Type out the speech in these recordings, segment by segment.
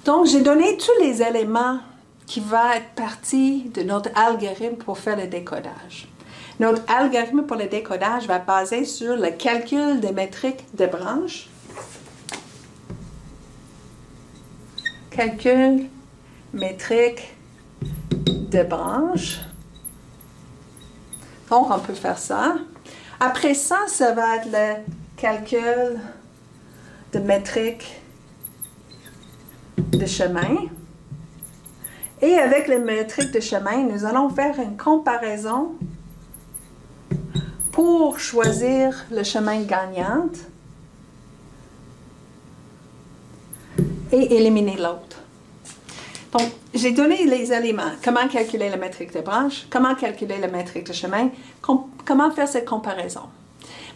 Donc, j'ai donné tous les éléments qui vont être partie de notre algorithme pour faire le décodage. Notre algorithme pour le décodage va baser sur le calcul des métriques de branche. Calcul métrique de branche. Donc, on peut faire ça. Après ça, ça va être le calcul de métrique de chemin. Et avec les métriques de chemin, nous allons faire une comparaison pour choisir le chemin gagnant et éliminer l'autre. Donc, j'ai donné les éléments. Comment calculer la métrique de branche, comment calculer la métrique de chemin, comment faire cette comparaison.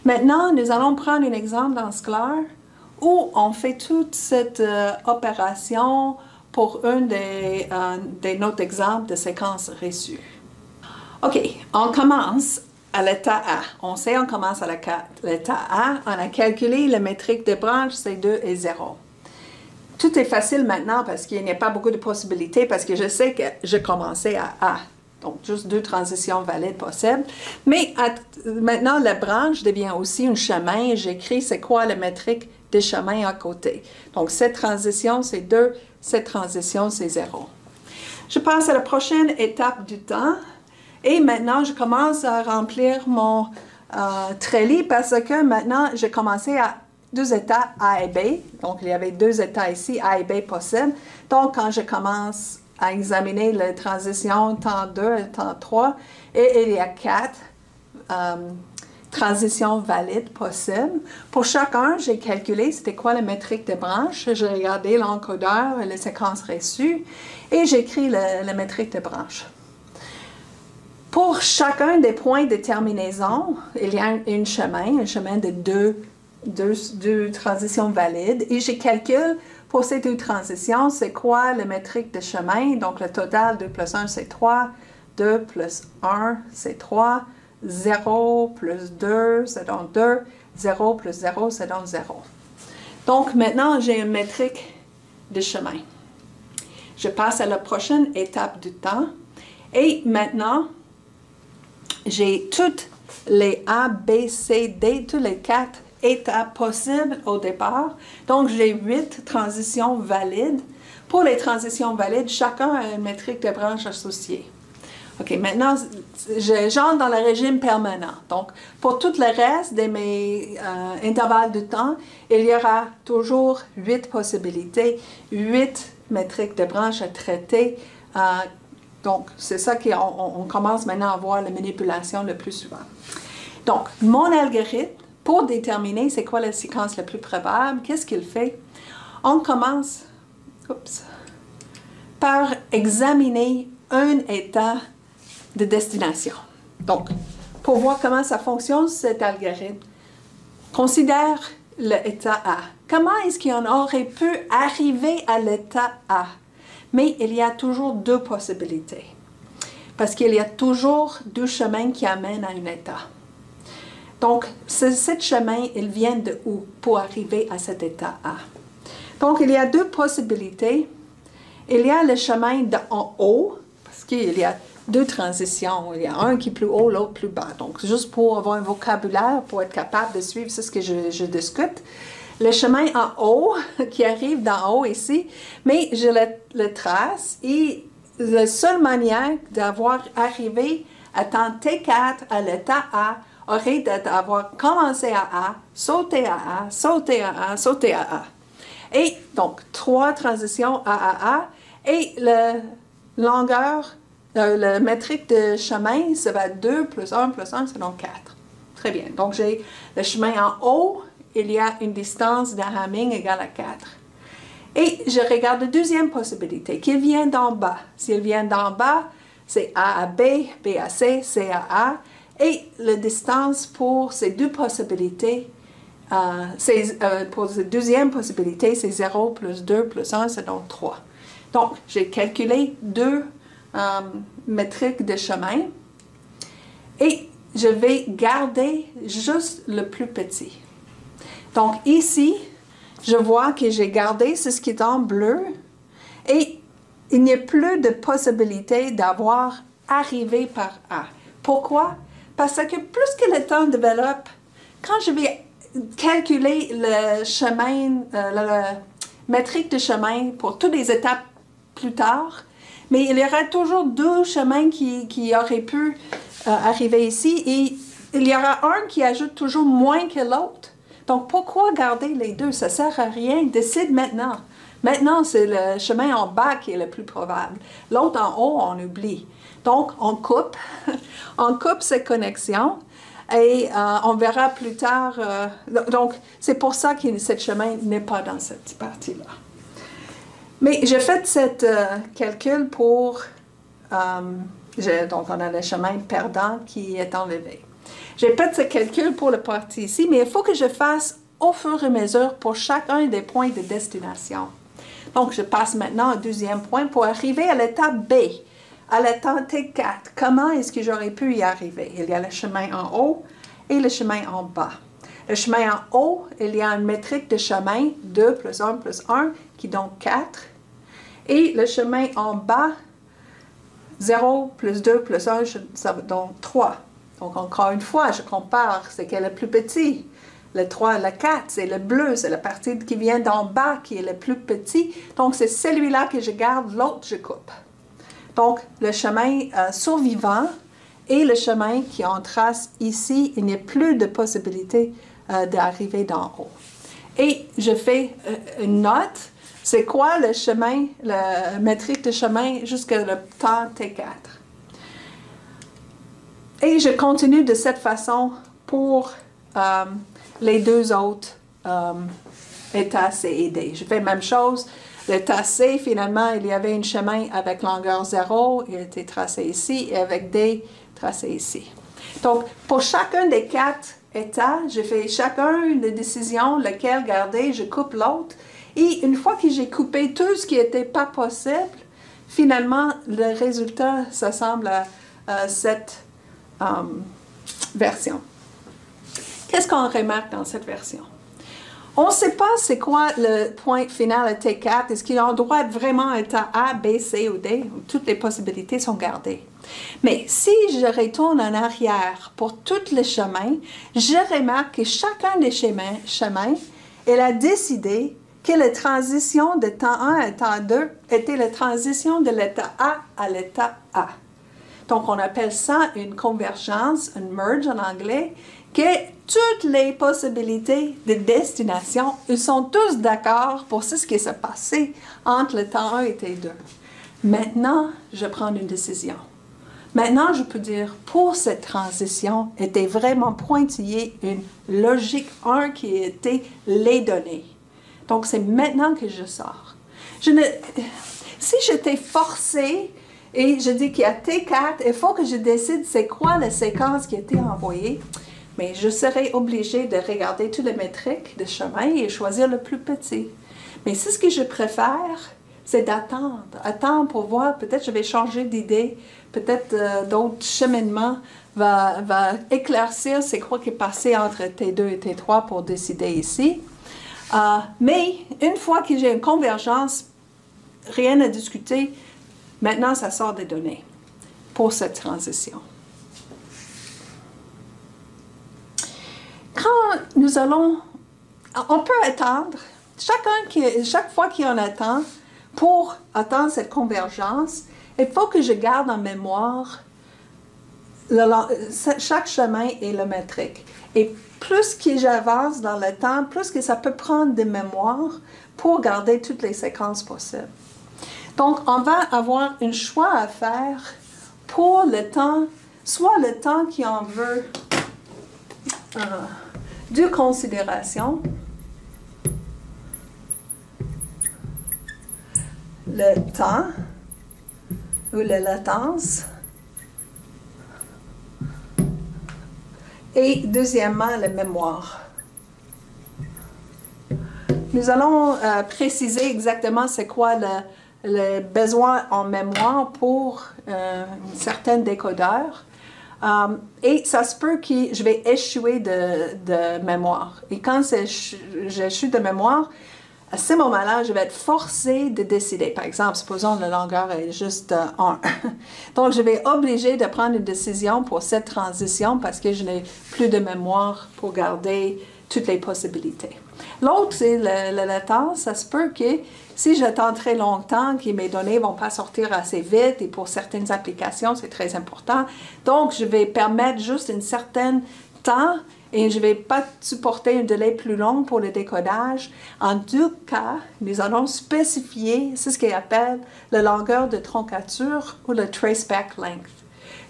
Maintenant, nous allons prendre un exemple dans Sclar où on fait toute cette opération pour un des notre exemple de séquence reçue. OK, on commence à l'état A. On sait on commence à l'état A. On a calculé la métrique de branche, c'est 2 et 0. Tout est facile maintenant parce qu'il n'y a pas beaucoup de possibilités parce que je sais que je commençais à A. Donc, juste 2 transitions valides possibles. Mais maintenant, la branche devient aussi un chemin. J'écris c'est quoi la métrique des chemins à côté. Donc, cette transition, c'est 2. Cette transition, c'est 0. Je passe à la prochaine étape du temps. Et maintenant, je commence à remplir mon treillis parce que maintenant, j'ai commencé à 2 états A et B. Donc, il y avait 2 états ici, A et B possibles. Donc, quand je commence à examiner la transition temps 2 et temps 3, et il y a 4 transitions valides possibles. Pour chacun, j'ai calculé c'était quoi la métrique de branche. J'ai regardé l'encodeur et les séquences reçues et j'ai écrit la métrique de branche. Pour chacun des points de terminaison, il y a un chemin de deux transitions valides et je calcule pour ces 2 transitions, c'est quoi la métrique de chemin. Donc, le total 2 plus 1, c'est 3. 2 plus 1, c'est 3. 0 plus 2, ça donne 2. 0 plus 0, ça donne 0. Donc, maintenant, j'ai une métrique de chemin. Je passe à la prochaine étape du temps. Et maintenant, j'ai toutes les A, B, C, D, tous les 4 étapes possibles au départ. Donc, j'ai 8 transitions valides. Pour les transitions valides, chacun a une métrique de branche associée. OK, maintenant, j'entre dans le régime permanent. Donc, pour tout le reste de mes intervalles de temps, il y aura toujours 8 possibilités, 8 métriques de branche à traiter. Donc, c'est ça qu'on commence maintenant à voir la manipulation le plus souvent. Donc, mon algorithme, pour déterminer c'est quoi la séquence la plus probable, qu'est-ce qu'il fait? On commence par examiner un état de destination. Donc, pour voir comment ça fonctionne, cet algorithme, considère l'état A. Comment est-ce qu'on aurait pu arriver à l'état A? Mais il y a toujours 2 possibilités. Parce qu'il y a toujours 2 chemins qui amènent à un état. Donc, ce chemin, il vient de où pour arriver à cet état A? Donc, il y a 2 possibilités. Il y a le chemin d'en haut, parce qu'il y a 2 transitions. Il y a un qui est plus haut, l'autre plus bas. Donc, juste pour avoir un vocabulaire, pour être capable de suivre ce que je discute. Le chemin en haut, qui arrive d'en haut ici, mais je le trace et la seule manière d'avoir arrivé à temps T4 à l'état A aurait d'avoir commencé à A, sauté à A, sauté à A, sauté à A. Et donc, 3 transitions A, et la longueur, la métrique de chemin, ça va être 2 plus 1 plus 1, c'est donc 4. Très bien. Donc, j'ai le chemin en haut, il y a une distance de Hamming égale à 4. Et je regarde la deuxième possibilité, qui vient d'en bas. S'il vient d'en bas, c'est A à B, B à C, C à A. Et la distance pour ces 2 possibilités, pour cette deuxième possibilité, c'est 0 plus 2 plus 1, c'est donc 3. Donc, j'ai calculé 2 métriques de chemin et je vais garder juste le plus petit. Donc, ici, je vois que j'ai gardé ce qui est en bleu Et il n'y a plus de possibilité d'avoir arrivé par A. Pourquoi? Parce que plus que le temps développe, quand je vais calculer le chemin, la métrique de chemin pour toutes les étapes plus tard, mais il y aura toujours deux chemins qui auraient pu arriver ici et il y aura un qui ajoute toujours moins que l'autre. Donc, pourquoi garder les deux? Ça ne sert à rien. Décide maintenant. Maintenant, c'est le chemin en bas qui est le plus probable. L'autre en haut, on oublie. Donc, on coupe. On coupe ces connexions et on verra plus tard. Donc, c'est pour ça que ce chemin n'est pas dans cette partie-là. Mais j'ai fait ce calcul pour... donc, on a le chemin perdant qui est enlevé. J'ai fait ce calcul pour la partie ici, mais il faut que je fasse au fur et à mesure pour chacun des points de destination. Donc, je passe maintenant au deuxième point pour arriver à l'étape B, à l'étape T4. Comment est-ce que j'aurais pu y arriver? Il y a le chemin en haut et le chemin en bas. Le chemin en haut, il y a une métrique de chemin, 2 plus 1 plus 1, qui donne 4. Et le chemin en bas, 0 plus 2 plus 1, ça donne 3. Donc, encore une fois, je compare ce qui est le plus petit. Le 3 et le 4, c'est le bleu, c'est la partie qui vient d'en bas qui est le plus petit. Donc, c'est celui-là que je garde, l'autre, je coupe. Donc, le chemin survivant et le chemin qui en trace ici, il n'y a plus de possibilité d'arriver d'en haut. Et je fais une note. C'est quoi le chemin, la métrique de chemin jusqu'à le temps T4? Et je continue de cette façon pour les deux autres états C et D. Je fais la même chose. L'état C, finalement, il y avait un chemin avec longueur 0, il était tracé ici, et avec D, tracé ici. Donc, pour chacun des 4 états, je fais chacun des décisions, lequel garder, je coupe l'autre. Et une fois que j'ai coupé tout ce qui n'était pas possible, finalement, le résultat, ça semble à cette version. Qu'est-ce qu'on remarque dans cette version? On ne sait pas c'est quoi le point final à T4. Est-ce qu'il doit être vraiment état A, B, C ou D? Toutes les possibilités sont gardées. Mais si je retourne en arrière pour tous les chemins, je remarque que chacun des chemins, il a décidé que la transition de temps 1 à temps 2 était la transition de l'état A à l'état A. Donc, on appelle ça une convergence, une merge en anglais, que toutes les possibilités de destination, ils sont tous d'accord pour ce qui s'est passé entre le temps 1 et T2. Maintenant, je prends une décision. Maintenant, je peux dire, pour cette transition, était vraiment pointillé une logique 1 qui était les données. Donc, c'est maintenant que je sors. Si j'étais forcée et je dis qu'il y a T4, il faut que je décide c'est quoi la séquence qui a été envoyée, mais je serais obligée de regarder toutes les métriques de chemin et choisir le plus petit. Mais c'est ce que je préfère, c'est d'attendre. Attendre pour voir, peut-être je vais changer d'idée, peut-être d'autres cheminements va éclaircir c'est quoi qui est passé entre T2 et T3 pour décider ici. Mais une fois que j'ai une convergence, rien à discuter, maintenant ça sort des données pour cette transition. Quand nous allons, on peut attendre, chaque fois qu'on attend, pour attendre cette convergence, il faut que je garde en mémoire chaque chemin et la métrique. Et plus que j'avance dans le temps, plus que ça peut prendre de mémoire pour garder toutes les séquences possibles. Donc, on va avoir un choix à faire pour le temps, soit le temps qui en veut de considération, le temps ou la latence, et deuxièmement, la mémoire. Nous allons préciser exactement c'est quoi le besoin en mémoire pour certains décodeurs. Et ça se peut que je vais échouer de mémoire. Et quand j'échoue de mémoire, à ce moment-là, je vais être forcée de décider. Par exemple, supposons que la longueur est juste 1. Donc, je vais être obligée de prendre une décision pour cette transition parce que je n'ai plus de mémoire pour garder toutes les possibilités. L'autre, c'est la latence. Ça se peut que si j'attends très longtemps, que mes données ne vont pas sortir assez vite et pour certaines applications, c'est très important. Donc, je vais permettre juste un certain temps et je ne vais pas supporter un délai plus long pour le décodage. En tout cas, nous allons spécifier, c'est ce qu'on appelle la longueur de troncature ou le traceback length.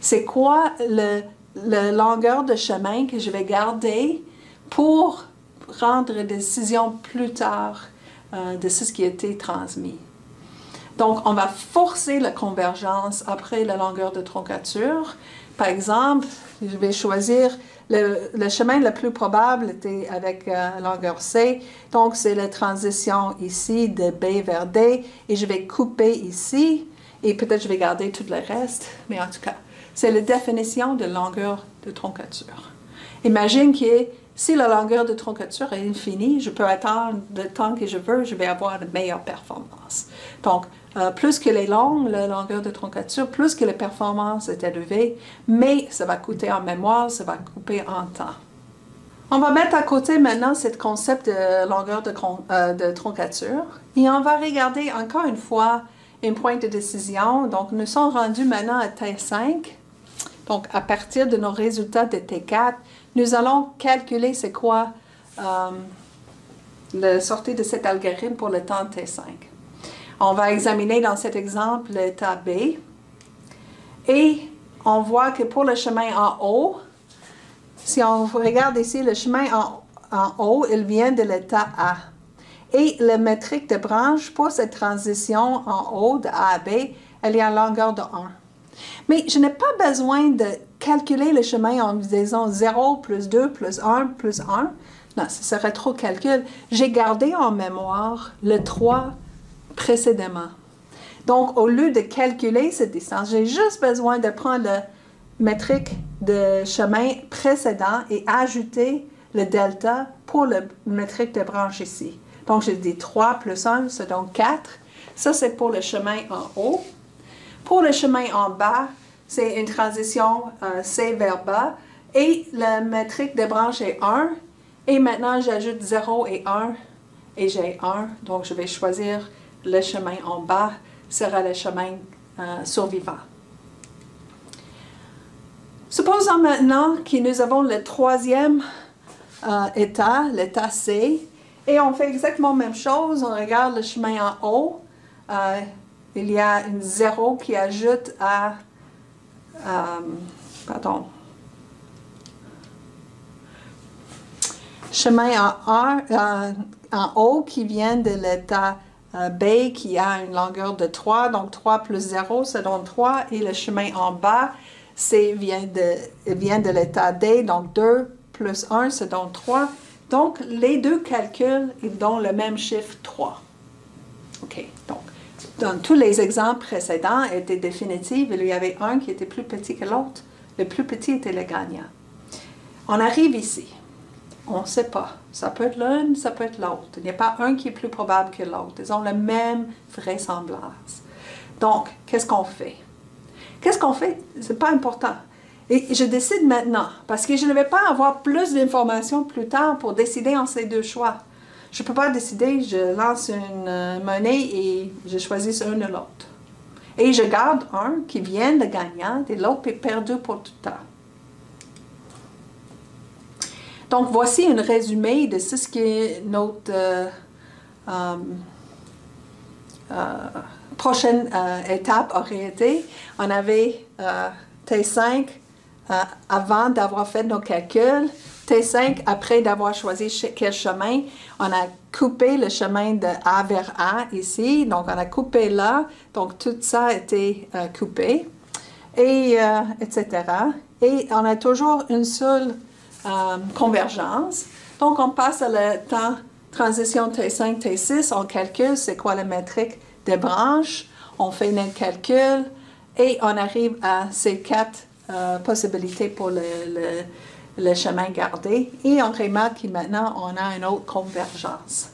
C'est quoi la longueur de chemin que je vais garder pour rendre des décisions plus tard de ce qui a été transmis. Donc, on va forcer la convergence après la longueur de troncature. Par exemple, je vais choisir le chemin le plus probable était avec longueur C. Donc, c'est la transition ici de B vers D. Et je vais couper ici. Et peut-être je vais garder tout le reste. Mais en tout cas, c'est la définition de longueur de troncature. Imagine que si la longueur de troncature est infinie, je peux attendre le temps que je veux, je vais avoir de meilleures performances. Donc, plus que les longues, la longueur de troncature, plus que la performance est élevée, mais ça va coûter en mémoire, ça va couper en temps. On va mettre à côté maintenant ce concept de longueur de troncature et on va regarder encore une fois un point de décision. Donc, nous sommes rendus maintenant à T5. Donc, à partir de nos résultats de T4, nous allons calculer c'est quoi la sortie de cet algorithme pour le temps T5. On va examiner dans cet exemple l'état B. Et on voit que pour le chemin en haut, si on regarde ici, le chemin en haut, il vient de l'état A. Et la métrique de branche pour cette transition en haut de A à B, elle est en longueur de 1. Mais je n'ai pas besoin de calculer le chemin en disant 0 plus 2 plus 1 plus 1. Non, ce serait trop calcul. J'ai gardé en mémoire le 3 précédemment. Donc, au lieu de calculer cette distance, j'ai juste besoin de prendre la métrique de chemin précédent et ajouter le delta pour la métrique de branche ici. Donc, j'ai dit 3 plus 1, c'est donc 4. Ça, c'est pour le chemin en haut. Pour le chemin en bas, c'est une transition C vers bas et la métrique de branche est 1. Et maintenant, j'ajoute 0 et 1 et j'ai 1. Donc, je vais choisir le chemin en bas, sera le chemin survivant. Supposons maintenant que nous avons le troisième état, l'état C, et on fait exactement la même chose. On regarde le chemin en haut. Il y a une 0 qui ajoute à... chemin en haut qui vient de l'état B qui a une longueur de 3. Donc 3 plus 0, ça donne 3. Et le chemin en bas, vient de l'état D. Donc 2 plus 1, ça donne 3. Donc les deux calculs, ils donnent le même chiffre 3. OK, donc dans tous les exemples précédents étaient définitifs, il y avait un qui était plus petit que l'autre. Le plus petit était le gagnant. On arrive ici. On ne sait pas. Ça peut être l'un, ça peut être l'autre. Il n'y a pas un qui est plus probable que l'autre. Ils ont la même vraisemblance. Donc, qu'est-ce qu'on fait? Qu'est-ce qu'on fait? Ce n'est pas important. Et je décide maintenant, parce que je ne vais pas avoir plus d'informations plus tard pour décider entre ces deux choix. Je ne peux pas décider, je lance une monnaie et je choisis un ou l'autre. Et je garde un qui vient de gagnant et l'autre est perdu pour tout le temps. Donc, voici un résumé de ce qui est notre prochaine étape aurait été. On avait T5 avant d'avoir fait nos calculs. T5, après d'avoir choisi quel chemin, on a coupé le chemin de A vers A ici. Donc, on a coupé là. Donc, tout ça a été coupé. Et, etc. Et on a toujours une seule convergence. Donc, on passe à la transition T5, T6. On calcule c'est quoi la métrique de branche. On fait notre calcul et on arrive à ces 4 possibilités pour le chemin gardé. Et on remarque que maintenant, on a une autre convergence.